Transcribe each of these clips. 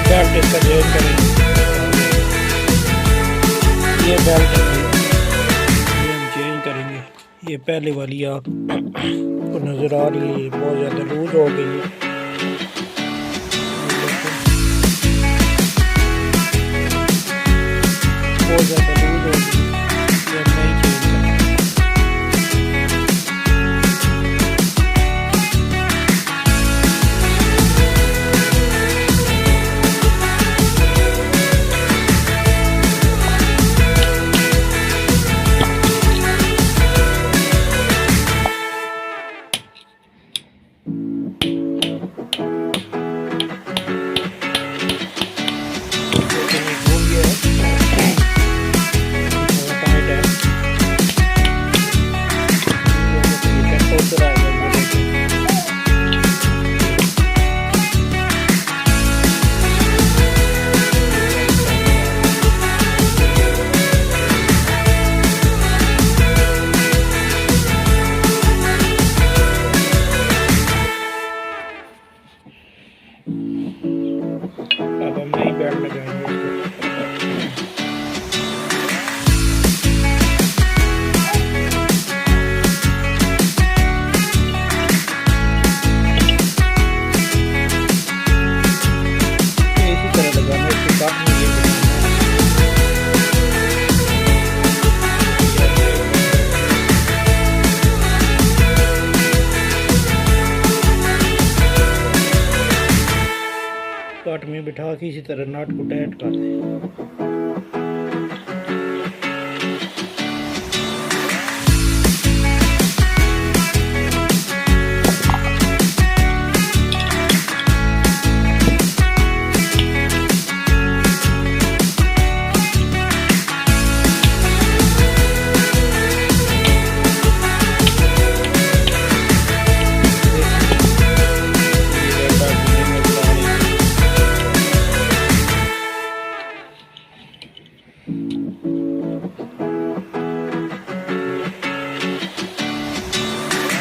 Belt इसका change करेंगे। ये बेल्ट ये हम चेंज करेंगे। ये पहले वाली आपको नज़र आ रही है, ये बहुत ज़्यादा लूज हो गई है। बहुत ज़्यादा लूज हो गई, ये नहीं चेंज करना। अब हम नई बेल्ट लगाएंगे इसको। इसी तरह लगाना है, इसको काट नहीं है। काट में बिठा के इसी तरह नट को टाइट कर दें।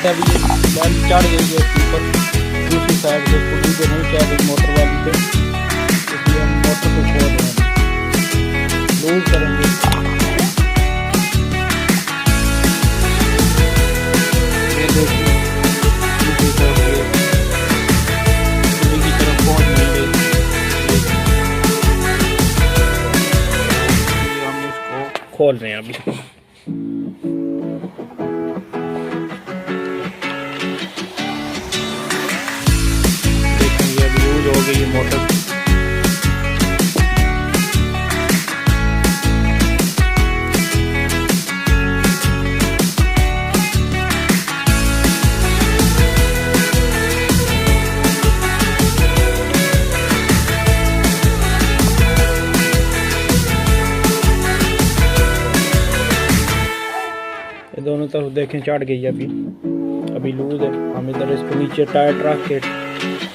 भी वाली चढ़ गई है ऊपर, दूसरी साइड से पुली पे नहीं चढ़ गई मोटर वाली पे, इसलिए हम मोटर को छोड़ रहे हैं, लूज करेंगे। ये देखिए दूसरी तरफ ये पुली की तरफ पहुंच नहीं गई, हम इसको खोल रहे हैं अभी। हो गई है मोटर। ये दोनों तरफ देखें चढ़ गई है, अभी लूज है। हम इधर इसको नीचे टाइट रख के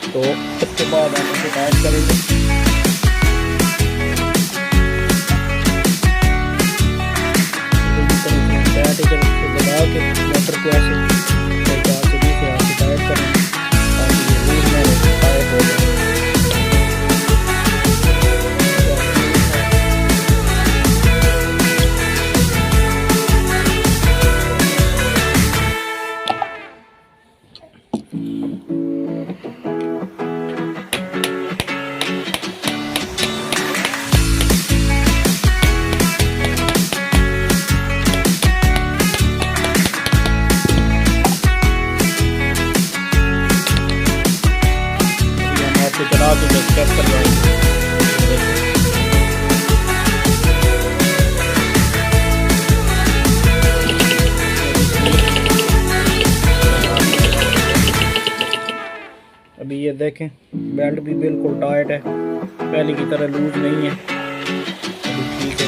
तो उसके बाद हम इसे टाइट करेंगे। टाइट लगा के मोटर को ऐसे एक हाथ से दूसरे हाथ से टाइट करेंगे ताकि ये लूज ना रहे, टाइट हो जाए। चला के चेक करवाएंगे। अभी ये देखें बेल्ट भी बिल्कुल टाइट है, पहले की तरह लूज नहीं है, अभी ठीक है।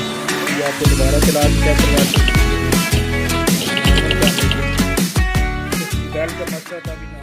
ये आपको दोबारा चला के चेक करवा का मकसद अभी ना